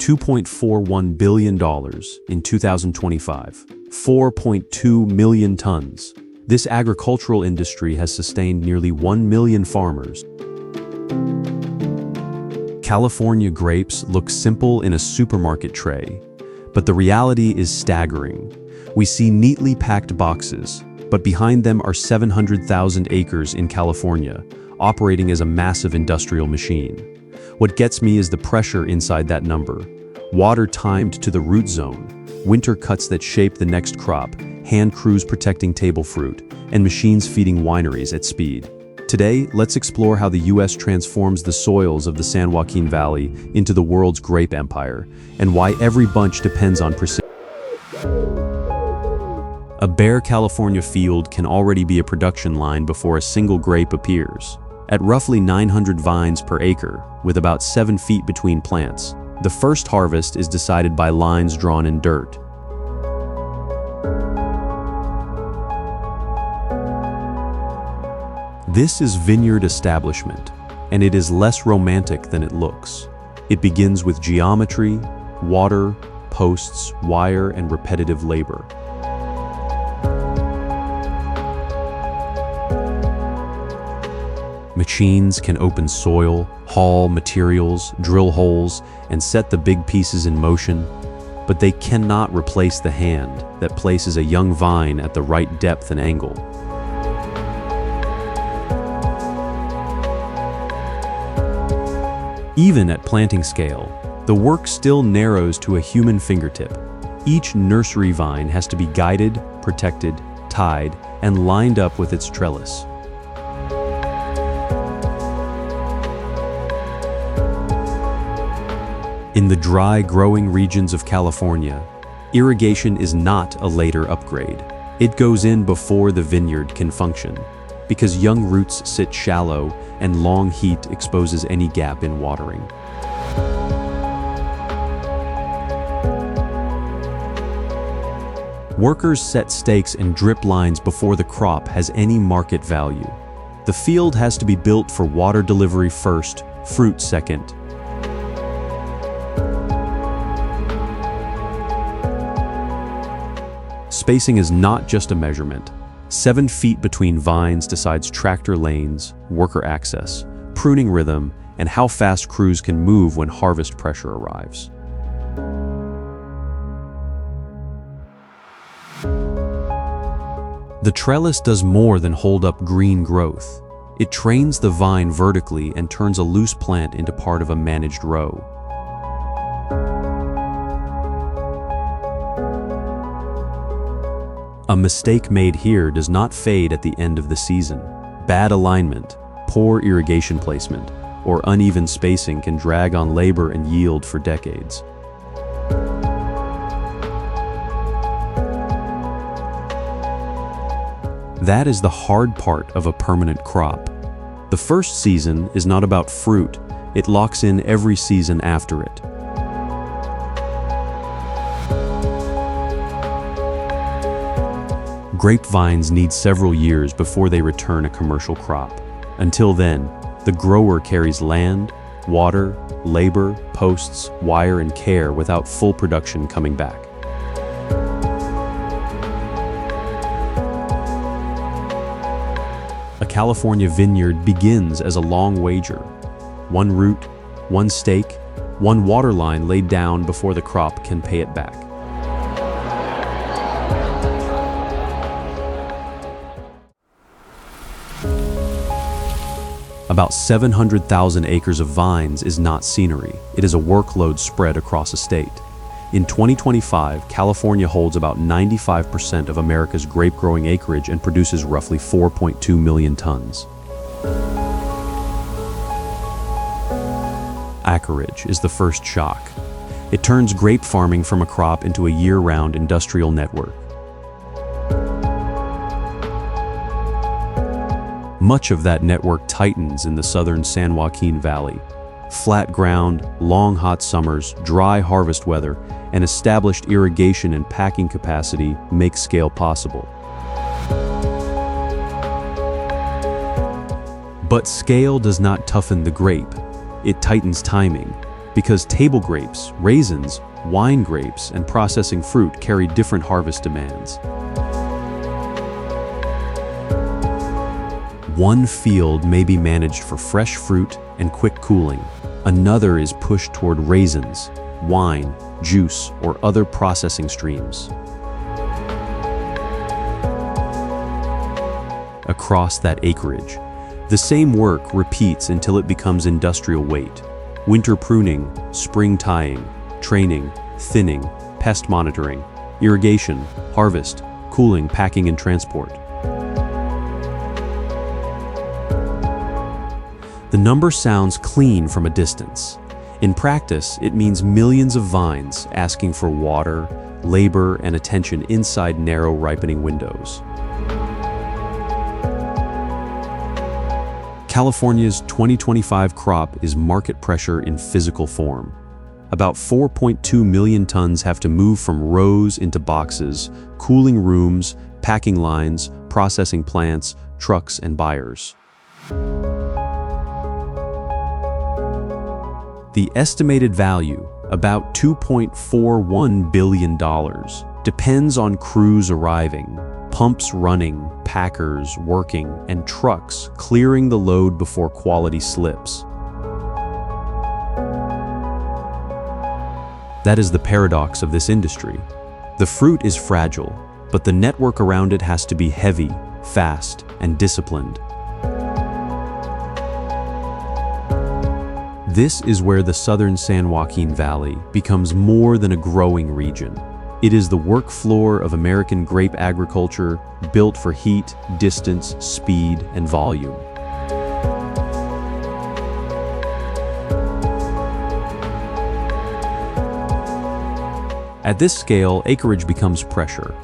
$2.41 billion in 2025, 4.2 million tons. This agricultural industry has sustained nearly 1 million farmers. California grapes look simple in a supermarket tray, but the reality is staggering. We see neatly packed boxes, but behind them are 700,000 acres in California, operating as a massive industrial machine. What gets me is the pressure inside that number. Water timed to the root zone, winter cuts that shape the next crop, hand crews protecting table fruit, and machines feeding wineries at speed. Today, let's explore how the U.S. transforms the soils of the San Joaquin Valley into the world's grape empire, and why every bunch depends on precision. A bare California field can already be a production line before a single grape appears. At roughly 900 vines per acre, with about 7 feet between plants, the first harvest is decided by lines drawn in dirt. This is vineyard establishment, and it is less romantic than it looks. It begins with geometry, water, posts, wire, and repetitive labor. Machines can open soil, haul materials, drill holes, and set the big pieces in motion, but they cannot replace the hand that places a young vine at the right depth and angle. Even at planting scale, the work still narrows to a human fingertip. Each nursery vine has to be guided, protected, tied, and lined up with its trellis. In the dry, growing regions of California, irrigation is not a later upgrade. It goes in before the vineyard can function, because young roots sit shallow and long heat exposes any gap in watering. Workers set stakes and drip lines before the crop has any market value. The field has to be built for water delivery first, fruit second. Spacing is not just a measurement. 7 feet between vines decides tractor lanes, worker access, pruning rhythm, and how fast crews can move when harvest pressure arrives. The trellis does more than hold up green growth. It trains the vine vertically and turns a loose plant into part of a managed row. A mistake made here does not fade at the end of the season. Bad alignment, poor irrigation placement, or uneven spacing can drag on labor and yield for decades. That is the hard part of a permanent crop. The first season is not about fruit, it locks in every season after it. Grapevines need several years before they return a commercial crop. Until then, the grower carries land, water, labor, posts, wire, and care without full production coming back. A California vineyard begins as a long wager. One root, one stake, one water line laid down before the crop can pay it back. About 700,000 acres of vines is not scenery. It is a workload spread across a state. In 2025, California holds about 95% of America's grape-growing acreage and produces roughly 4.2 million tons. Acreage is the first shock. It turns grape farming from a crop into a year-round industrial network. Much of that network tightens in the southern San Joaquin Valley. Flat ground, long hot summers, dry harvest weather, and established irrigation and packing capacity make scale possible. But scale does not toughen the grape. It tightens timing. because table grapes, raisins, wine grapes, and processing fruit carry different harvest demands. One field may be managed for fresh fruit and quick cooling. Another is pushed toward raisins, wine, juice, or other processing streams. Across that acreage, the same work repeats until it becomes industrial weight. Winter pruning, spring tying, training, thinning, pest monitoring, irrigation, harvest, cooling, packing, and transport. The number sounds clean from a distance. In practice, it means millions of vines asking for water, labor, and attention inside narrow ripening windows. California's 2025 crop is market pressure in physical form. About 4.2 million tons have to move from rows into boxes, cooling rooms, packing lines, processing plants, trucks, and buyers. The estimated value, about $2.41 billion, depends on crews arriving, pumps running, packers working, and trucks clearing the load before quality slips. That is the paradox of this industry. The fruit is fragile, but the network around it has to be heavy, fast, and disciplined. This is where the southern San Joaquin Valley becomes more than a growing region. It is the work floor of American grape agriculture, built for heat, distance, speed, and volume. At this scale, acreage becomes pressure.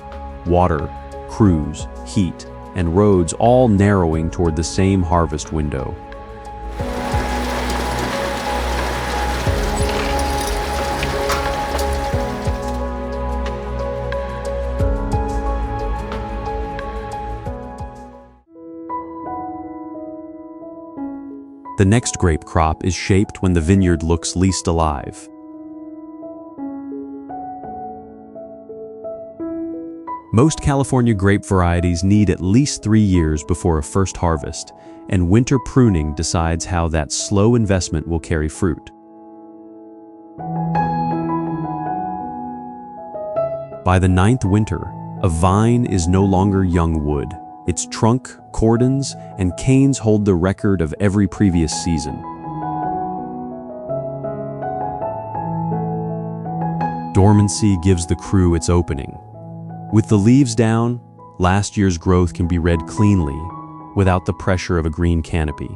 Water, crews, heat, and roads all narrowing toward the same harvest window. The next grape crop is shaped when the vineyard looks least alive. Most California grape varieties need at least 3 years before a first harvest, and winter pruning decides how that slow investment will carry fruit. By the 9th winter, a vine is no longer young wood. Its trunk, cordons, and canes hold the record of every previous season. Dormancy gives the crew its opening. With the leaves down, last year's growth can be read cleanly, without the pressure of a green canopy.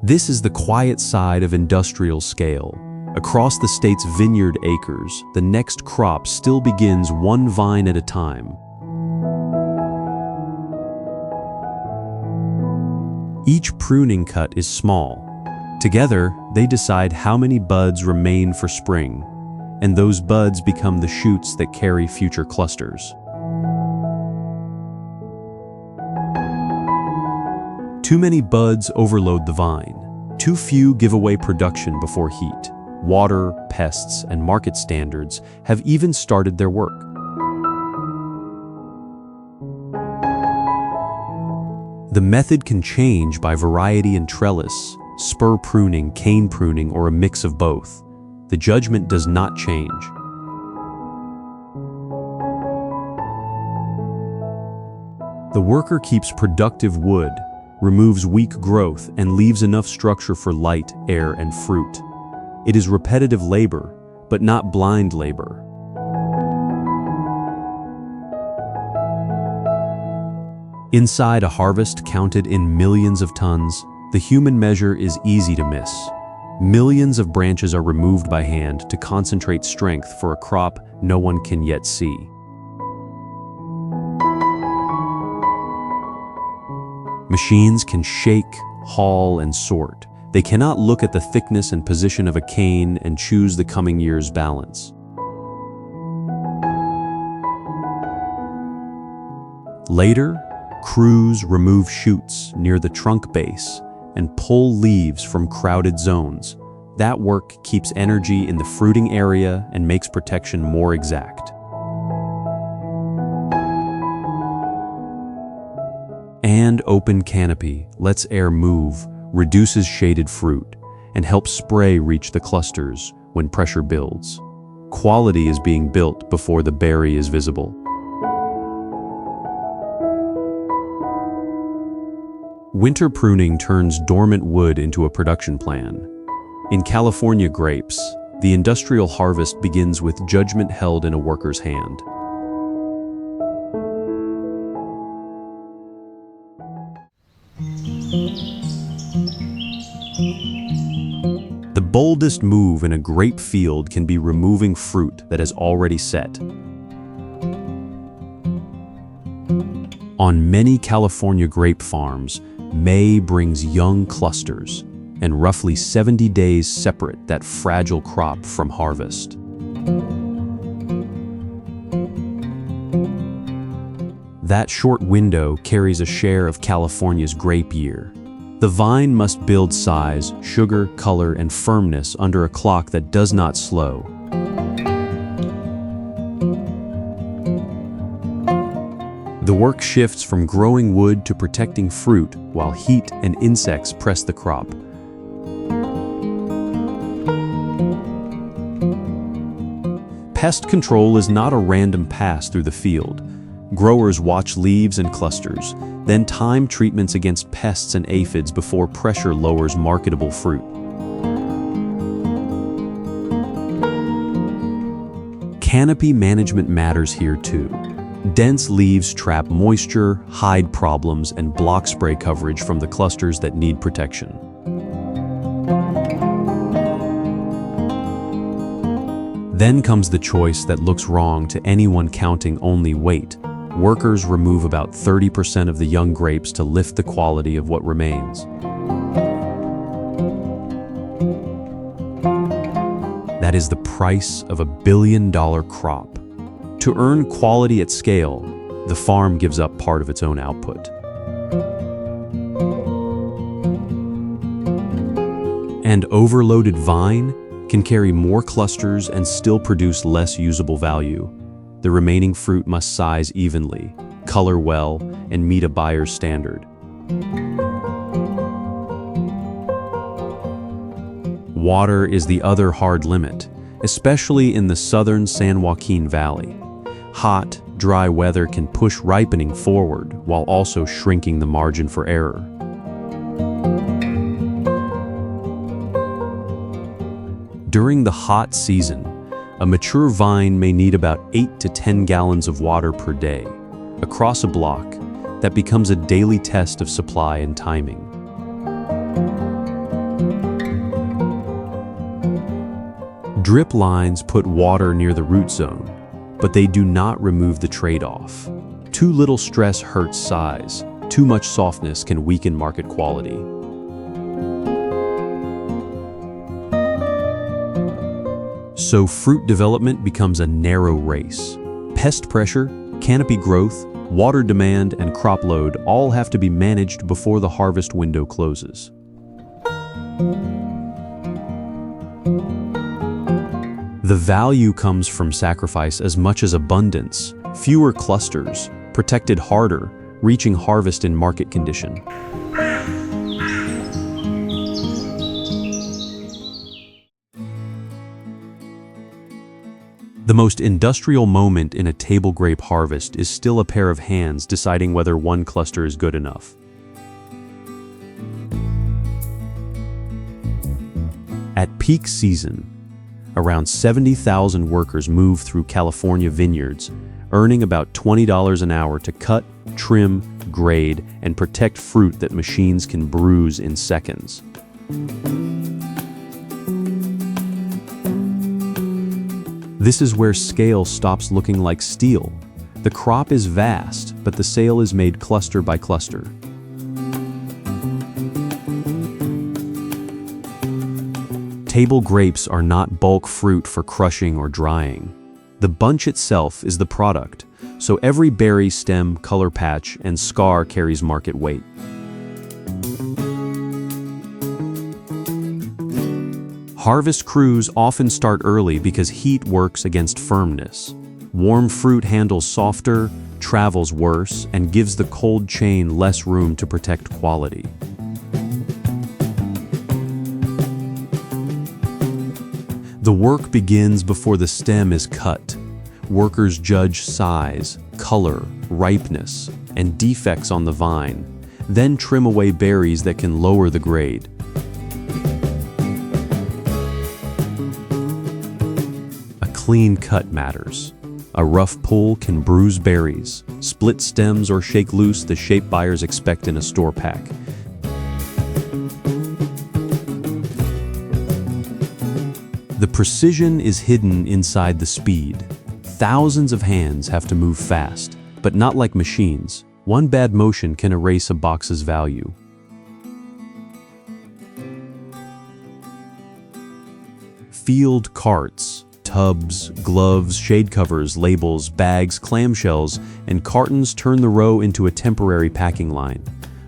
This is the quiet side of industrial scale. Across the state's vineyard acres, the next crop still begins one vine at a time. Each pruning cut is small. Together, they decide how many buds remain for spring, and those buds become the shoots that carry future clusters. Too many buds overload the vine. Too few give away production before heat. Water, pests, and market standards have even started their work. The method can change by variety and trellis, spur pruning, cane pruning, or a mix of both. The judgment does not change. The worker keeps productive wood, removes weak growth, and leaves enough structure for light, air, and fruit. It is repetitive labor, but not blind labor. Inside a harvest counted in millions of tons, the human measure is easy to miss. Millions of branches are removed by hand to concentrate strength for a crop no one can yet see. Machines can shake, haul, and sort. They cannot look at the thickness and position of a cane and choose the coming year's balance. Later, Crews remove shoots near the trunk base and pull leaves from crowded zones. That work keeps energy in the fruiting area and makes protection more exact. And open canopy lets air move, reduces shaded fruit, and helps spray reach the clusters when pressure builds. Quality is being built before the berry is visible. Winter pruning turns dormant wood into a production plan. In California grapes, the industrial harvest begins with judgment held in a worker's hand. The boldest move in a grape field can be removing fruit that has already set. On many California grape farms, May brings young clusters, and roughly 70 days separate that fragile crop from harvest. That short window carries a share of California's grape year. The vine must build size, sugar, color, and firmness under a clock that does not slow. The work shifts from growing wood to protecting fruit while heat and insects press the crop. Pest control is not a random pass through the field. Growers watch leaves and clusters, then time treatments against pests and aphids before pressure lowers marketable fruit. Canopy management matters here too. Dense leaves trap moisture, hide problems, and block spray coverage from the clusters that need protection. Then comes the choice that looks wrong to anyone counting only weight. Workers remove about 30% of the young grapes to lift the quality of what remains. That is the price of $1 billion crop. To earn quality at scale, the farm gives up part of its own output. And overloaded vine can carry more clusters and still produce less usable value. The remaining fruit must size evenly, color well, and meet a buyer's standard. Water is the other hard limit, especially in the southern San Joaquin Valley. Hot, dry weather can push ripening forward while also shrinking the margin for error. During the hot season, a mature vine may need about 8 to 10 gallons of water per day. Across a block, that becomes a daily test of supply and timing. Drip lines put water near the root zone, but they do not remove the trade-off. Too little stress hurts size. Too much softness can weaken market quality. So fruit development becomes a narrow race. Pest pressure, canopy growth, water demand, and crop load all have to be managed before the harvest window closes. The value comes from sacrifice as much as abundance. Fewer clusters, protected harder, reaching harvest in market condition. The most industrial moment in a table grape harvest is still a pair of hands deciding whether one cluster is good enough. At peak season, around 70,000 workers move through California vineyards, earning about $20 an hour to cut, trim, grade, and protect fruit that machines can bruise in seconds. This is where scale stops looking like steel. The crop is vast, but the sale is made cluster by cluster. Table grapes are not bulk fruit for crushing or drying. The bunch itself is the product, So every berry, stem, color patch, and scar carries market weight. Harvest crews often start early because heat works against firmness. Warm fruit handles softer, travels worse, and gives the cold chain less room to protect quality. The work begins before the stem is cut. Workers judge size, color, ripeness, and defects on the vine, then trim away berries that can lower the grade. A clean cut matters. A rough pull can bruise berries, split stems, or shake loose the shape buyers expect in a store pack. The precision is hidden inside the speed. Thousands of hands have to move fast, but not like machines. One bad motion can erase a box's value. Field carts, tubs, gloves, shade covers, labels, bags, clamshells, and cartons turn the row into a temporary packing line.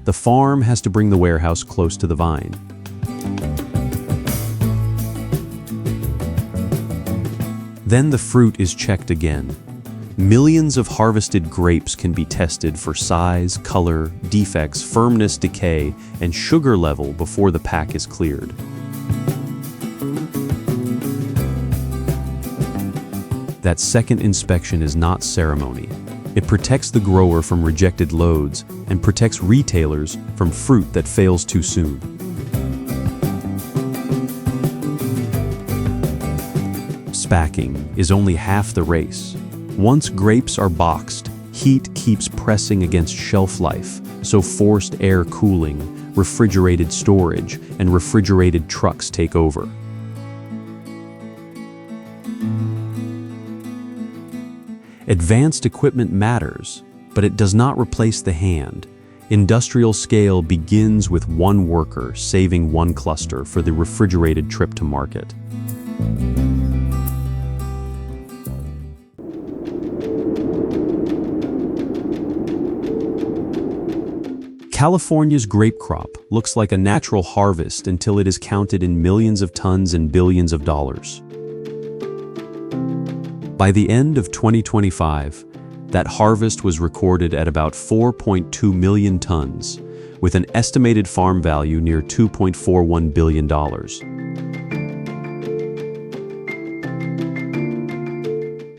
The farm has to bring the warehouse close to the vine. Then the fruit is checked again. Millions of harvested grapes can be tested for size, color, defects, firmness, decay, and sugar level before the pack is cleared. That second inspection is not ceremony. It protects the grower from rejected loads and protects retailers from fruit that fails too soon. Packing is only half the race. Once grapes are boxed, heat keeps pressing against shelf life, so forced air cooling, refrigerated storage, and refrigerated trucks take over. Advanced equipment matters, but it does not replace the hand. Industrial scale begins with one worker saving one cluster for the refrigerated trip to market. California's grape crop looks like a natural harvest until it is counted in millions of tons and billions of dollars. By the end of 2025, that harvest was recorded at about 4.2 million tons, with an estimated farm value near $2.41 billion.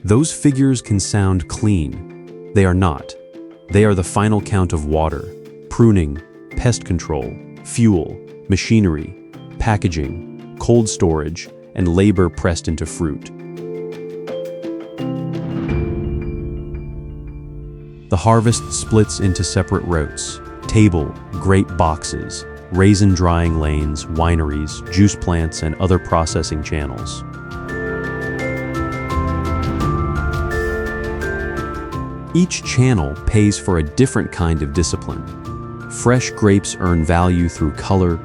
Those figures can sound clean. They are not. They are the final count of water, pruning, pest control, fuel, machinery, packaging, cold storage, and labor pressed into fruit. The harvest splits into separate routes: table, grape boxes, raisin drying lanes, wineries, juice plants, and other processing channels. Each channel pays for a different kind of discipline. Fresh grapes earn value through color,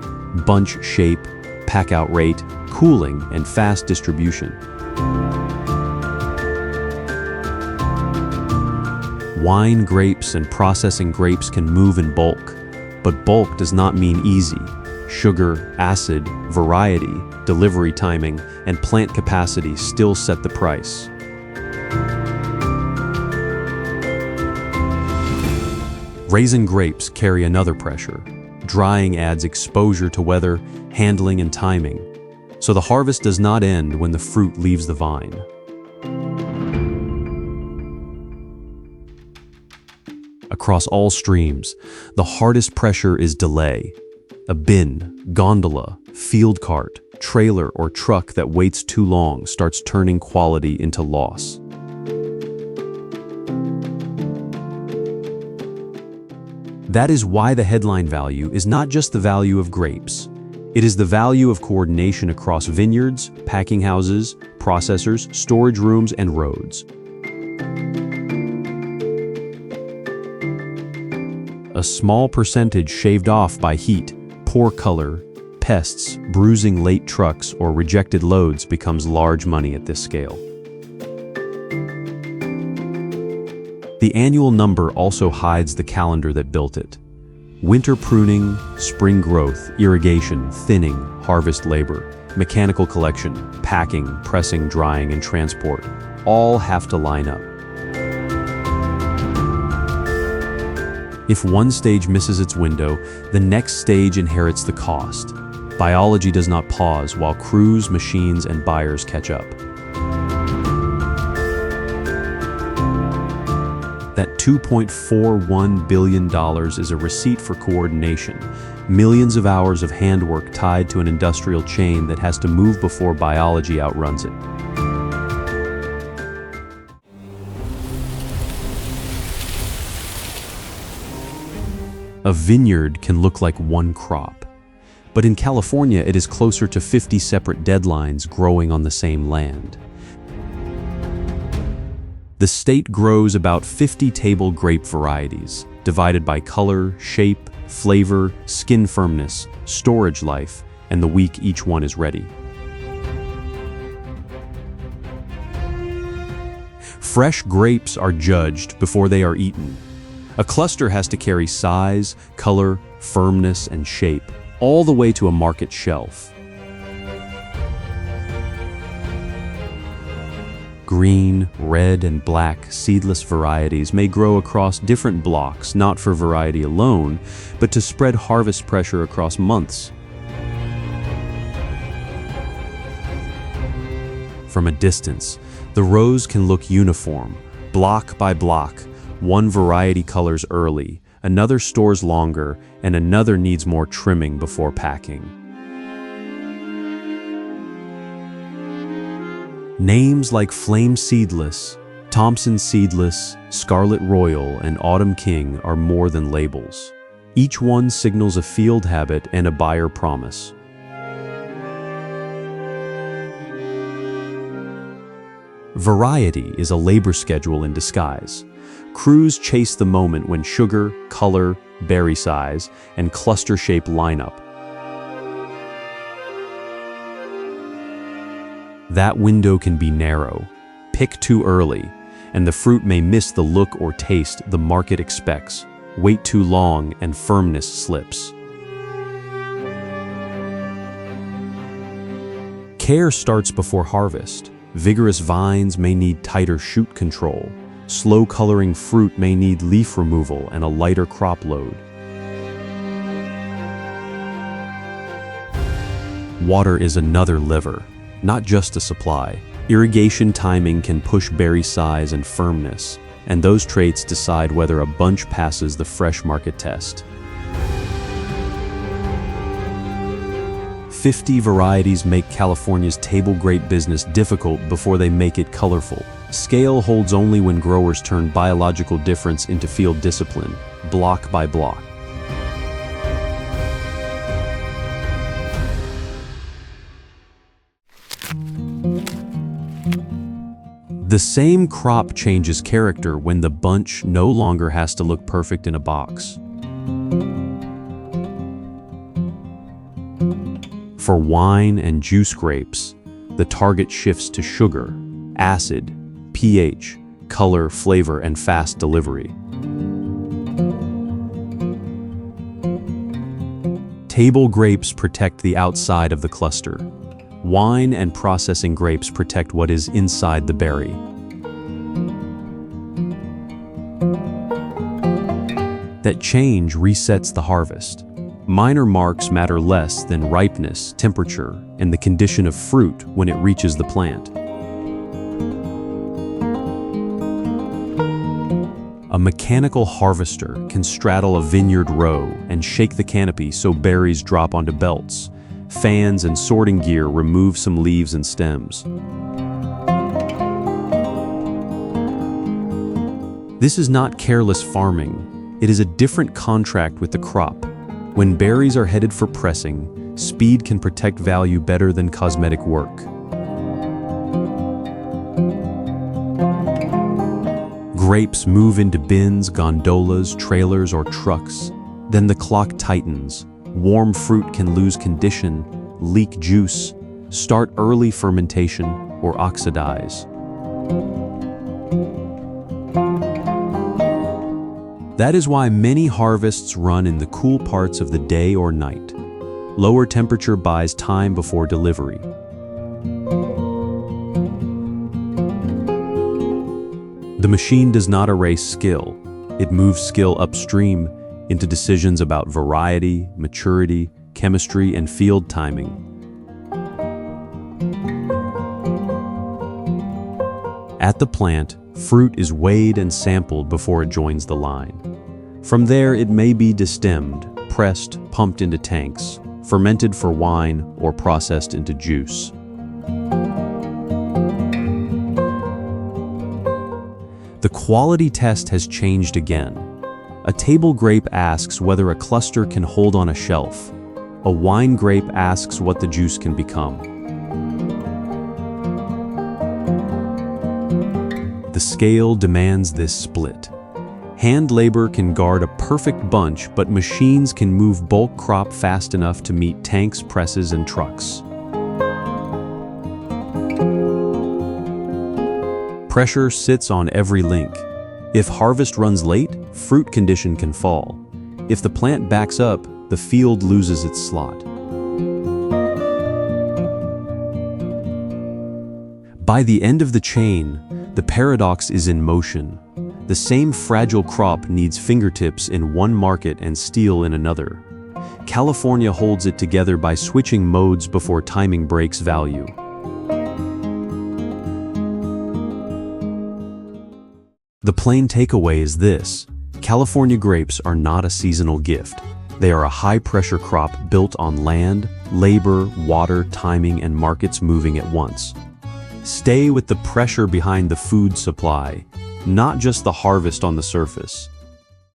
bunch shape, pack-out rate, cooling, and fast distribution. Wine grapes and processing grapes can move in bulk, but bulk does not mean easy. Sugar, acid, variety, delivery timing, and plant capacity still set the price. Raisin grapes carry another pressure. Drying adds exposure to weather, handling, and timing, so the harvest does not end when the fruit leaves the vine. Across all streams, the hardest pressure is delay. A bin, gondola, field cart, trailer, or truck that waits too long starts turning quality into loss. That is why the headline value is not just the value of grapes. It is the value of coordination across vineyards, packing houses, processors, storage rooms, and roads. A small percentage shaved off by heat, poor color, pests, bruising late trucks, or rejected loads becomes large money at this scale. The annual number also hides the calendar that built it. Winter pruning, spring growth, irrigation, thinning, harvest labor, mechanical collection, packing, pressing, drying, and transport all have to line up. If one stage misses its window, the next stage inherits the cost. Biology does not pause while crews, machines, and buyers catch up. That $2.41 billion is a receipt for coordination, millions of hours of handwork tied to an industrial chain that has to move before biology outruns it. A vineyard can look like one crop, but in California it is closer to 50 separate deadlines growing on the same land. The state grows about 50 table grape varieties, divided by color, shape, flavor, skin firmness, storage life, and the week each one is ready. Fresh grapes are judged before they are eaten. A cluster has to carry size, color, firmness, and shape, all the way to a market shelf. Green, red, and black seedless varieties may grow across different blocks, not for variety alone, but to spread harvest pressure across months. From a distance, the rows can look uniform, block by block. One variety colors early, another stores longer, and another needs more trimming before packing. Names like Flame Seedless, Thompson Seedless, Scarlet Royal, and Autumn King are more than labels. Each one signals a field habit and a buyer promise. Variety is a labor schedule in disguise. Crews chase the moment when sugar, color, berry size, and cluster shape line up. That window can be narrow. Pick too early, and the fruit may miss the look or taste the market expects. Wait too long, and firmness slips. Care starts before harvest. Vigorous vines may need tighter shoot control. Slow coloring fruit may need leaf removal and a lighter crop load. Water is another lever. Not just a supply. Irrigation timing can push berry size and firmness, and those traits decide whether a bunch passes the fresh market test. 50 varieties make California's table grape business difficult before they make it colorful. Scale holds only when growers turn biological difference into field discipline, block by block. The same crop changes character when the bunch no longer has to look perfect in a box. For wine and juice grapes, the target shifts to sugar, acid, pH, color, flavor, and fast delivery. Table grapes protect the outside of the cluster. Wine and processing grapes protect what is inside the berry. That change resets the harvest. Minor marks matter less than ripeness, temperature, and the condition of fruit when it reaches the plant. A mechanical harvester can straddle a vineyard row and shake the canopy so berries drop onto belts. Fans and sorting gear remove some leaves and stems. This is not careless farming. It is a different contract with the crop. When berries are headed for pressing, speed can protect value better than cosmetic work. Grapes move into bins, gondolas, trailers, or trucks. Then the clock tightens. Warm fruit can lose condition, leak juice, start early fermentation, or oxidize. That is why many harvests run in the cool parts of the day or night. Lower temperature buys time before delivery. The machine does not erase skill. It moves skill upstream into decisions about variety, maturity, chemistry, and field timing. At the plant, fruit is weighed and sampled before it joins the line. From there, it may be destemmed, pressed, pumped into tanks, fermented for wine, or processed into juice. The quality test has changed again. A table grape asks whether a cluster can hold on a shelf. A wine grape asks what the juice can become. The scale demands this split. Hand labor can guard a perfect bunch, but machines can move bulk crop fast enough to meet tanks, presses, and trucks. Pressure sits on every link. If harvest runs late, fruit condition can fall. If the plant backs up, the field loses its slot. By the end of the chain, the paradox is in motion. The same fragile crop needs fingertips in one market and steel in another. California holds it together by switching modes before timing breaks value. The plain takeaway is this: California grapes are not a seasonal gift. They are a high-pressure crop built on land, labor, water, timing, and markets moving at once. Stay with the pressure behind the food supply, not just the harvest on the surface.